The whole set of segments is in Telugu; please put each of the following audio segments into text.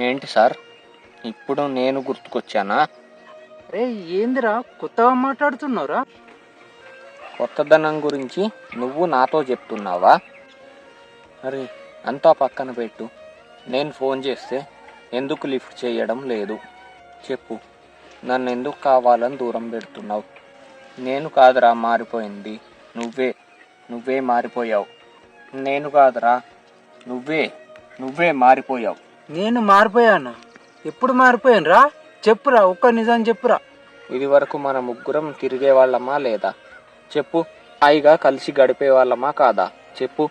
ఏంటి సార్, ఇప్పుడు నేను గుర్తుకొచ్చానా? అరే ఏందిరా కొత్తగా మాట్లాడుతున్నావురా? కొత్తదనం గురించి నువ్వు నాతో చెప్తున్నావా? అరే అంతా పక్కన పెట్టు. నేను ఫోన్ చేస్తే ఎందుకు లిఫ్ట్ చేయడం లేదు చెప్పు. నన్ను ఎందుకు కావాలని దూరం పెడుతున్నావు? నేను కాదురా మారిపోయింది, నువ్వే మారిపోయావు. నేను కాదురా, నువ్వే మారిపోయావు. నేను మారిపోయాను? ఎప్పుడు మారిపోయాను రా? చెప్పురా, ఒక్క నిజం చెప్పురా. ఇది వరకు మన ముగ్గురం తిరిగే వాళ్ళమా లేదా చెప్పు? హాయిగా కలిసి గడిపే వాళ్ళమా కాదా చెప్పు?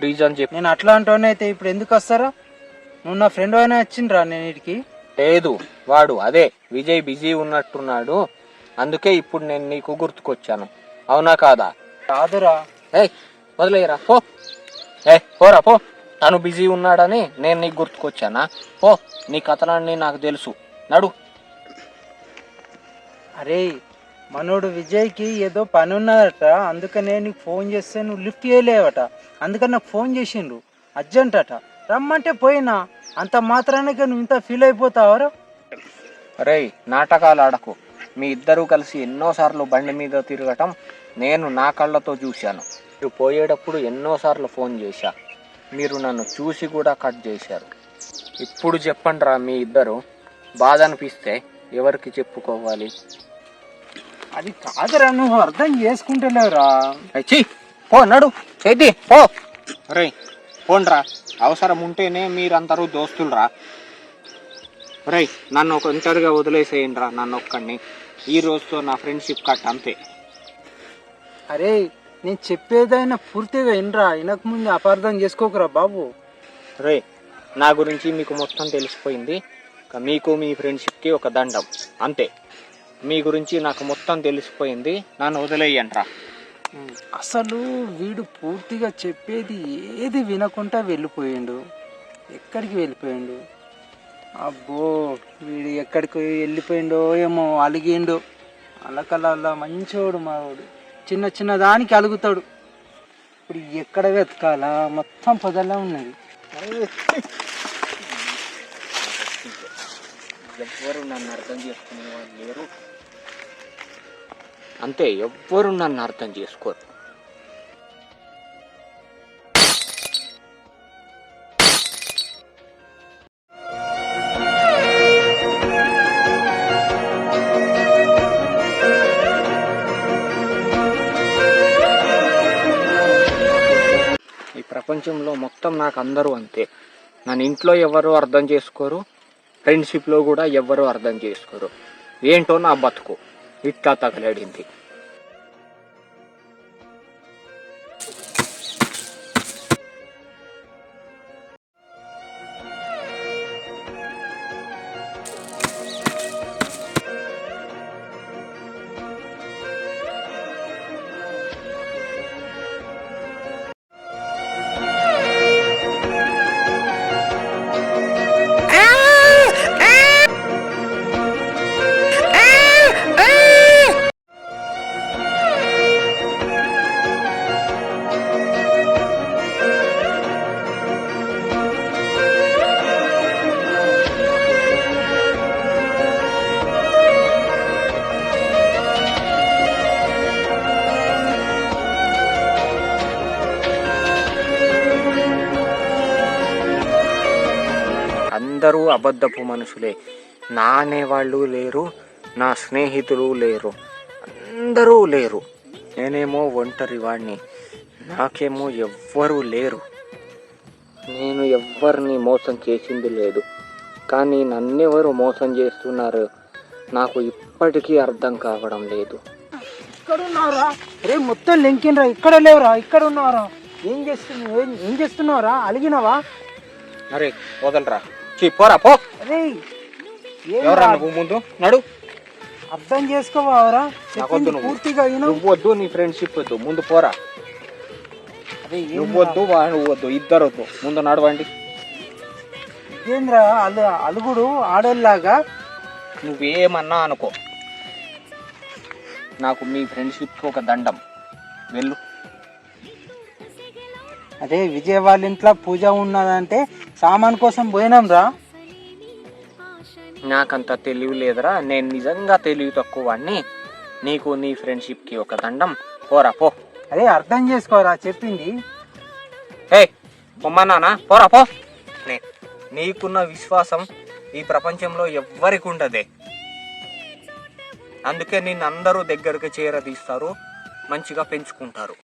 రీజన్ చెప్పు. నేను అట్లా అంటూనైతే ఇప్పుడు ఎందుకు వస్తారా? నువ్వు నా ఫ్రెండ్ అయినా వచ్చిండ్రా నేను వీటికి? లేదు, వాడు అదే విజయ్ బిజీ ఉన్నట్టున్నాడు, అందుకే ఇప్పుడు నేను నీకు గుర్తుకొచ్చాను. అవునా కాదా? కాదురా. వదిలేయరా పో. పోరా పో. తను బిజీ ఉన్నాడని నేను నీకు గుర్తుకొచ్చానా? పో, నీ కథనాన్ని నాకు తెలుసు, నడు. అరే మనోడు విజయ్కి ఏదో పని ఉన్నదట, అందుకనే నీకు ఫోన్ చేస్తే నువ్వు లిఫ్ట్ చేయలేవట. అందుకని నాకు ఫోన్ చేసిండు అర్జెంట్ అట, రమ్మంటే పోయినా. అంత మాత్రానికి నువ్వు ఇంత ఫీల్ అయిపోతావరా? అరే నాటకాలు ఆడకు. మీ ఇద్దరూ కలిసి ఎన్నోసార్లు బండి మీద తిరగటం నేను నా కళ్ళతో చూశాను. మీరు పోయేటప్పుడు ఎన్నోసార్లు ఫోన్ చేశా, మీరు నన్ను చూసి కూడా కట్ చేశారు. ఇప్పుడు చెప్పండి రా, మీ ఇద్దరు బాధ అనిపిస్తే ఎవరికి చెప్పుకోవాలి? అది కాదురా, నువ్వు అర్థం చేసుకుంటలేవురా. పో, నడు చేద్ది పో. అరే పోండ్రా, అవసరం ఉంటేనే మీరందరూ దోస్తులురా. రే నన్ను ఒక ఒంటరిగా వదిలేసేయండి రా, నన్ను ఒక్కడిని. ఈ రోజుతో నా ఫ్రెండ్షిప్ కట్ అంతే. అరే నేను చెప్పేదైనా పూర్తిగా వినరా, వినక ముందు అపార్థం చేసుకోకరా బాబు. రే నా గురించి మీకు మొత్తం తెలిసిపోయింది, మీకు మీ ఫ్రెండ్షిప్కి ఒక దండం అంతే. మీ గురించి నాకు మొత్తం తెలిసిపోయింది, నన్ను వదిలేయంట్రా. అసలు వీడు పూర్తిగా చెప్పేది ఏది వినకుండా వెళ్ళిపోయిండు. ఎక్కడికి వెళ్ళిపోయిండు? అబ్బో వీడు ఎక్కడికి వెళ్ళిపోయిండో ఏమో, అలిగిండు. అలకలల్లా మంచోడు మావాడు, చిన్న చిన్న దానికి అలుగుతాడు. ఇప్పుడు ఎక్కడ వెతకాలా, మొత్తం పొదల్లా ఉన్నది. ఎవ్వరు నన్ను అర్థం చేసుకునే వాళ్ళు లేరు, అంతే. ఎవ్వరు నన్ను అర్థం చేసుకోరు. ఈ ప్రపంచంలో మొత్తం నాకు అందరూ అంతే. నన్ను ఇంట్లో ఎవరు అర్థం చేసుకోరు, ఫ్రెండ్షిప్లో కూడా ఎవ్వరూ అర్థం చేసుకోరు. ఏంటో నా బతుకు ఇట్లా తగలడింది. అందరూ అబద్ధపు మనుషులే. నా అనేవాళ్ళు లేరు, నా స్నేహితులు లేరు, అందరూ లేరు. నేనేమో ఒంటరి వాడిని, నాకేమో ఎవ్వరూ లేరు. నేను ఎవ్వరిని మోసం చేసింది లేదు, కానీ నన్నెవరు మోసం చేస్తున్నారు నాకు ఇప్పటికీ అర్థం కావడం లేదు. ఇక్కడ ఉన్నారా? రే మొత్తం లెంకినరా, ఇక్కడ లేవురా, ఇక్కడ ఉన్నారా? ఏం చేస్తున్నావురా? అలిగినవా? అరే వదలరా, పోరా పో. అరే ఎవరా నువ్వు? ముందు నడు. అర్థం చేసుకోవారా? పూర్తిగా నువ్వు వద్దు, నీ ఫ్రెండ్షిప్ వద్దు, ముందు పోరా. నువ్వు వద్దు, నువ్వు వద్దు, ఇద్దరు వద్దు, ముందు నడవండి. ఇదేంద్రా అలుగుడు ఆడోళ్ళలాగా? నువ్వేమన్నా అనుకో, నాకు మీ ఫ్రెండ్షిప్కి ఒక దండం, వెళ్ళు. అదే విజయ్ వాళ్ళ ఇంట్లో పూజ ఉన్నదంటే సామాన్ కోసం పోయినాం రా. నాకంత తెలివి లేదురా, నేను నిజంగా తెలివి తక్కువ వాడిని. నీకు నీ ఫ్రెండ్షిప్కి ఒక దండం, పోరా పో. అదే అర్థం చేసుకోరా చెప్పింది. హే పొమ్మన్నానా, పోరా పో. నీకున్న విశ్వాసం ఈ ప్రపంచంలో ఎవ్వరికి ఉండదే. అందుకే నిన్ను అందరూ దగ్గరికి చేరదీస్తారు, మంచిగా పెంచుకుంటారు.